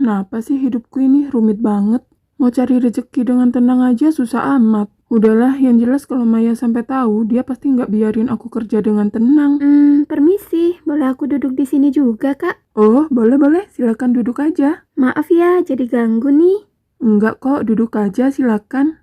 Kenapa sih hidupku ini rumit banget? Mau cari rezeki dengan tenang aja susah amat. Udahlah, yang jelas kalau Maya sampai tahu, dia pasti nggak biarin aku kerja dengan tenang. Permisi, boleh aku duduk di sini juga, Kak? Oh, boleh-boleh, silakan duduk aja. Maaf ya, jadi ganggu nih. Enggak kok, duduk aja silakan.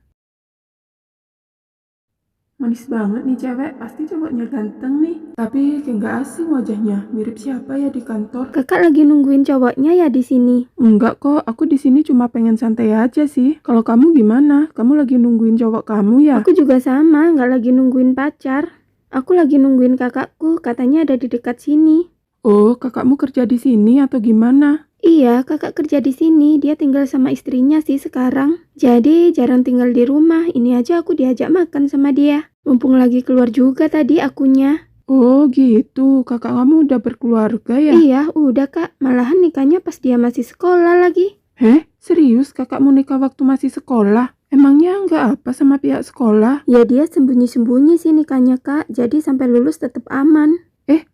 Manis banget nih cewek, pasti cowoknya ganteng nih. Tapi kayak nggak asing wajahnya, mirip siapa ya di kantor? Kakak lagi nungguin cowoknya ya di sini? Enggak kok, aku di sini cuma pengen santai aja sih. Kalau kamu gimana? Kamu lagi nungguin cowok kamu ya? Aku juga sama, nggak lagi nungguin pacar. Aku lagi nungguin kakakku, katanya ada di dekat sini. Oh, kakakmu kerja di sini atau gimana? Iya, kakak kerja di sini. Dia tinggal sama istrinya sih sekarang. Jadi jarang tinggal di rumah. Ini aja aku diajak makan sama dia. Mumpung lagi keluar juga tadi akunya. Oh gitu, kakak kamu udah berkeluarga ya? Iya, udah Kak. Malahan nikahnya pas dia masih sekolah lagi. Serius kakakmu nikah waktu masih sekolah? Emangnya nggak apa sama pihak sekolah? Ya dia sembunyi-sembunyi sih nikahnya Kak. Jadi sampai lulus tetap aman.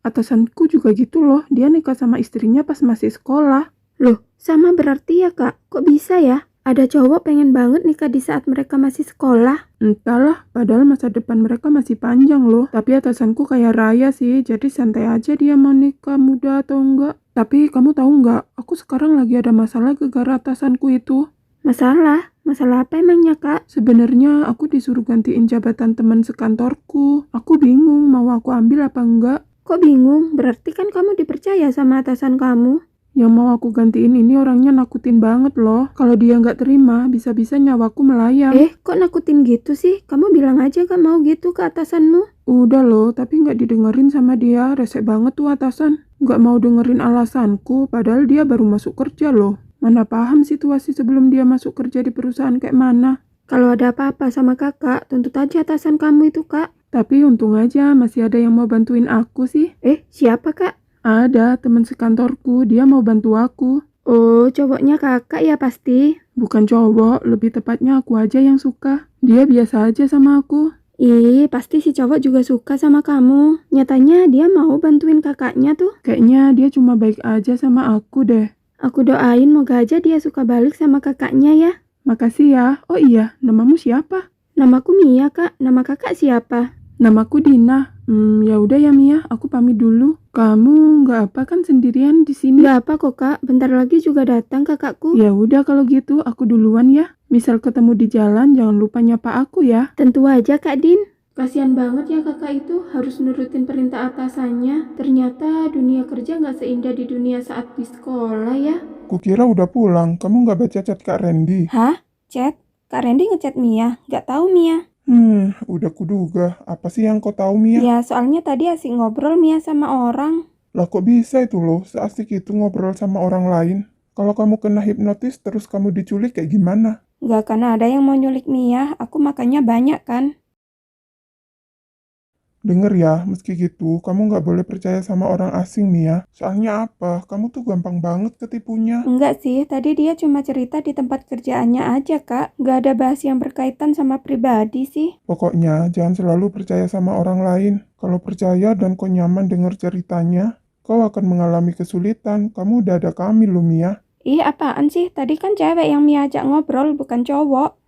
Atasanku juga gitu loh, dia nikah sama istrinya pas masih sekolah. Loh, sama berarti ya Kak? Kok bisa ya? Ada cowok pengen banget nikah di saat mereka masih sekolah. Entahlah, padahal masa depan mereka masih panjang loh. Tapi atasanku kaya raya sih, jadi santai aja dia mau nikah muda atau enggak. Tapi kamu tahu nggak, aku sekarang lagi ada masalah gara-gara atasanku itu. Masalah? Masalah apa emangnya Kak? Sebenarnya aku disuruh gantiin jabatan teman sekantorku. Aku bingung mau aku ambil apa enggak. Kok bingung? Berarti kan kamu dipercaya sama atasan kamu. Yang mau aku gantiin ini orangnya nakutin banget loh. Kalau dia nggak terima, bisa-bisa nyawaku melayang. Kok nakutin gitu sih? Kamu bilang aja gak mau gitu ke atasanmu. Udah loh, tapi nggak didengerin sama dia. Resek banget tuh atasan. Nggak mau dengerin alasanku, padahal dia baru masuk kerja loh. Mana paham situasi sebelum dia masuk kerja di perusahaan kayak mana. Kalau ada apa-apa sama kakak, tuntut aja atasan kamu itu Kak. Tapi untung aja masih ada yang mau bantuin aku sih. Siapa Kak? Ada teman sekantorku, dia mau bantu aku. Oh, cowoknya kakak ya pasti. Bukan cowok, lebih tepatnya aku aja yang suka. Dia biasa aja sama aku. Ih, pasti si cowok juga suka sama kamu. Nyatanya dia mau bantuin kakaknya tuh. Kayaknya dia cuma baik aja sama aku deh. Aku doain moga aja dia suka balik sama kakaknya ya. Makasih ya. Oh iya, namamu siapa? Namaku Mia Kak, nama kakak siapa? Namaku Dina. Ya udah ya Mia, aku pamit dulu. Kamu nggak apa kan sendirian di sini? Gak apa kok Kak, bentar lagi juga datang kakakku. Ya udah kalau gitu aku duluan ya. Misal ketemu di jalan jangan lupa nyapa aku ya. Tentu aja Kak Din. Kasian banget ya kakak itu harus nurutin perintah atasannya. Ternyata dunia kerja gak seindah di dunia saat di sekolah ya. Kukira udah pulang, kamu nggak baca chat Kak Randy? Hah? Chat? Kak Randy ngechat Mia? Gak tahu Mia. Udah kuduga. Apa sih yang kau tahu, Mia? Ya soalnya tadi asik ngobrol Mia sama orang. Lah kok bisa itu loh, seasik itu ngobrol sama orang lain? Kalau kamu kena hipnotis terus kamu diculik kayak gimana? Gak karena ada yang mau nyulik Mia, aku makannya banyak kan. Denger ya, meski gitu, kamu nggak boleh percaya sama orang asing, Mia. Soalnya apa? Kamu tuh gampang banget ketipunya. Enggak sih, tadi dia cuma cerita di tempat kerjaannya aja Kak. Gak ada bahas yang berkaitan sama pribadi sih. Pokoknya, jangan selalu percaya sama orang lain. Kalau percaya dan kau nyaman denger ceritanya, kau akan mengalami kesulitan. Kamu udah ada kami loh, Mia. Ih, apaan sih? Tadi kan cewek yang Mia ajak ngobrol, bukan cowok.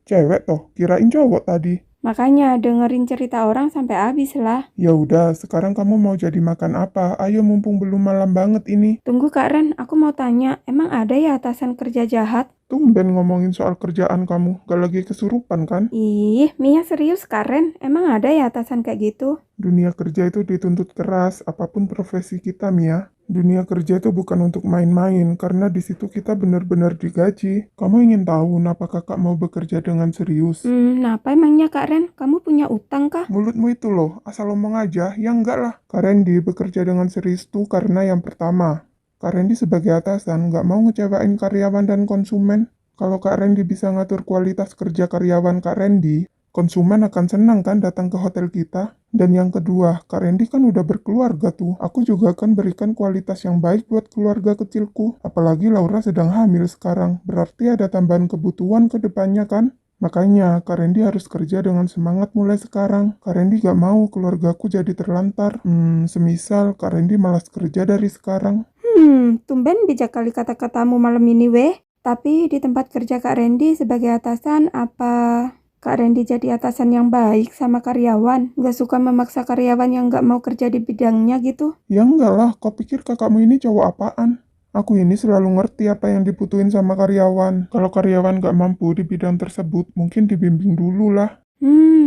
Cewek toh, kirain cowok tadi. Makanya dengerin cerita orang sampai habis lah. Ya udah, sekarang kamu mau jadi makan apa? Ayo mumpung belum malam banget ini. Tunggu Kak Ren, aku mau tanya, emang ada ya atasan kerja jahat? Tumben ngomongin soal kerjaan kamu, gak lagi kesurupan kan? Ih, Mia serius Kak Ren, emang ada ya atasan kayak gitu? Dunia kerja itu dituntut keras, apapun profesi kita, Mia. Dunia kerja itu bukan untuk main-main, karena di situ kita benar-benar digaji. Kamu ingin tahu kenapa kakak mau bekerja dengan serius? Kenapa emangnya Kak Ren? Kamu punya utang kah? Mulutmu itu loh, asal ngomong aja, ya enggak lah. Kak Randy bekerja dengan serius tuh karena yang pertama, Kak Randy sebagai atasan nggak mau ngecewain karyawan dan konsumen. Kalau Kak Randy bisa ngatur kualitas kerja karyawan Kak Randy, konsumen akan senang kan datang ke hotel kita. Dan yang kedua, Kak Randy kan udah berkeluarga tuh. Aku juga akan berikan kualitas yang baik buat keluarga kecilku. Apalagi Laura sedang hamil sekarang. Berarti ada tambahan kebutuhan ke depannya kan? Makanya, Kak Randy harus kerja dengan semangat mulai sekarang. Kak Randy gak mau keluargaku jadi terlantar. Semisal Kak Randy malas kerja dari sekarang. Tumben bijak kali kata-katamu malam ini, weh. Tapi di tempat kerja Kak Randy sebagai atasan, apa Kak Randy jadi atasan yang baik sama karyawan? Nggak suka memaksa karyawan yang nggak mau kerja di bidangnya gitu? Ya enggak lah, kau pikir kakakmu ini cowok apaan? Aku ini selalu ngerti apa yang dibutuhin sama karyawan. Kalau karyawan nggak mampu di bidang tersebut, mungkin dibimbing dulu lah.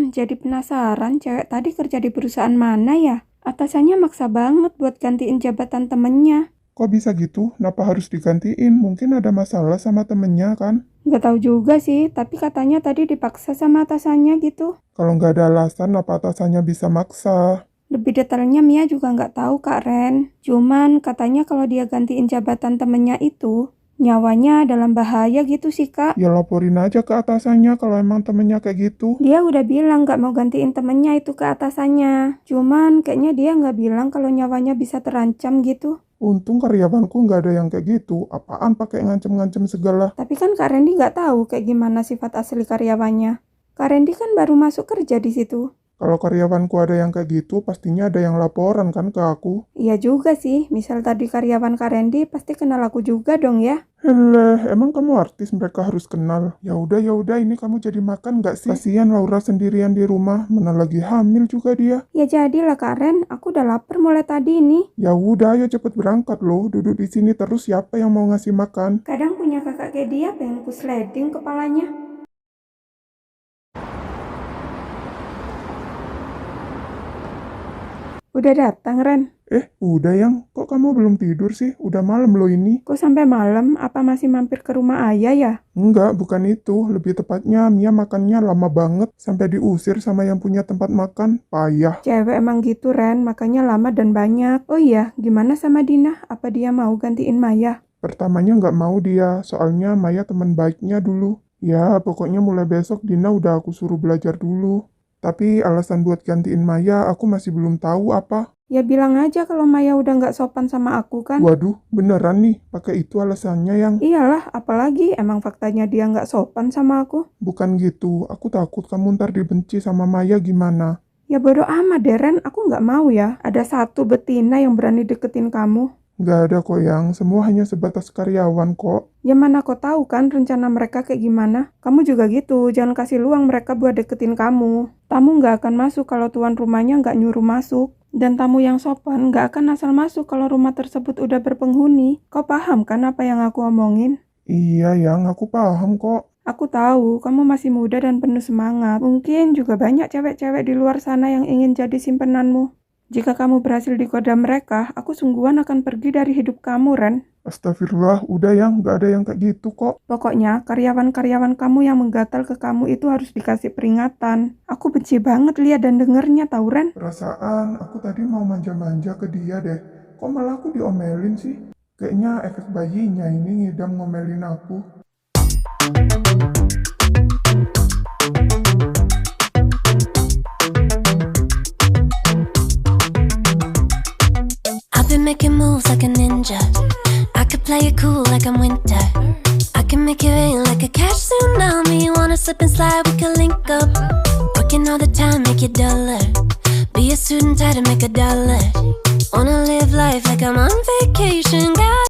Jadi penasaran cewek tadi kerja di perusahaan mana ya? Atasannya maksa banget buat gantiin jabatan temennya. Kok bisa gitu? Kenapa harus digantiin? Mungkin ada masalah sama temennya kan? Nggak tahu juga sih, tapi katanya tadi dipaksa sama atasannya gitu. Kalau nggak ada alasan, apa atasannya bisa maksa? Lebih detailnya Mia juga nggak tahu Kak Ren. Cuman katanya kalau dia gantiin jabatan temennya itu, nyawanya dalam bahaya gitu sih Kak. Ya laporin aja ke atasannya kalau emang temennya kayak gitu. Dia udah bilang nggak mau gantiin temennya itu ke atasannya. Cuman kayaknya dia nggak bilang kalau nyawanya bisa terancam gitu. Untung karyawanku nggak ada yang kayak gitu. Apaan pakai ngancem-ngancem segala? Tapi kan Kak Randy nggak tahu kayak gimana sifat asli karyawannya. Kak Randy kan baru masuk kerja di situ. Kalau karyawanku ada yang kayak gitu, pastinya ada yang laporan kan ke aku. Iya juga sih, misal tadi karyawan Kak Randy pasti kenal aku juga dong ya. Heleh, emang kamu artis mereka harus kenal. Ya udah, ini kamu jadi makan nggak sih? Kasihan Laura sendirian di rumah, mana lagi hamil juga dia. Ya jadilah Kak Ren, aku udah lapar mulai tadi nih. Ya udah, ayo cepet berangkat loh. Duduk di sini terus siapa yang mau ngasih makan? Kadang punya kakak kayak dia pengen ku sliding kepalanya. Udah datang Ren. Udah yang, kok kamu belum tidur sih? Udah malam loh ini. Kok sampai malam? Apa masih mampir ke rumah ayah ya? Enggak, bukan itu. Lebih tepatnya Mia makannya lama banget sampai diusir sama yang punya tempat makan. Payah. Cewek emang gitu Ren, makanya lama dan banyak. Oh iya, gimana sama Dina? Apa dia mau gantiin Maya? Pertamanya nggak mau dia, soalnya Maya teman baiknya dulu. Ya, pokoknya mulai besok Dina udah aku suruh belajar dulu. Tapi alasan buat gantiin Maya aku masih belum tahu apa. Ya bilang aja kalau Maya udah nggak sopan sama aku kan. Waduh, beneran nih, pakai itu alasannya yang... Iyalah, apalagi emang faktanya dia nggak sopan sama aku. Bukan gitu, aku takut kamu ntar dibenci sama Maya gimana. Ya bodo amat Deren, aku nggak mau ya. Ada satu betina yang berani deketin kamu. Nggak ada kok yang, semua hanya sebatas karyawan kok. Ya mana kau tahu kan rencana mereka kayak gimana? Kamu juga gitu, jangan kasih luang mereka buat deketin kamu. Tamu nggak akan masuk kalau tuan rumahnya nggak nyuruh masuk. Dan tamu yang sopan nggak akan asal masuk kalau rumah tersebut udah berpenghuni. Kau paham kan apa yang aku omongin? Iya yang, aku paham kok. Aku tahu, kamu masih muda dan penuh semangat. Mungkin juga banyak cewek-cewek di luar sana yang ingin jadi simpenanmu. Jika kamu berhasil digoda mereka, aku sungguhan akan pergi dari hidup kamu, Ren. Astagfirullah, udah yang, nggak ada yang kayak gitu kok. Pokoknya, karyawan-karyawan kamu yang menggatal ke kamu itu harus dikasih peringatan. Aku benci banget lihat dan dengernya, tau Ren. Perasaan aku tadi mau manja-manja ke dia deh. Kok malah aku diomelin sih? Kayaknya efek bayinya ini ngidam ngomelin aku. I've been making moves like a ninja. I could play it cool like I'm winter. I can make it rain like a cash tsunami. Wanna slip and slide, we can link up. Working all the time, make it duller. Be a student, try to make $1. Wanna live life like I'm on vacation.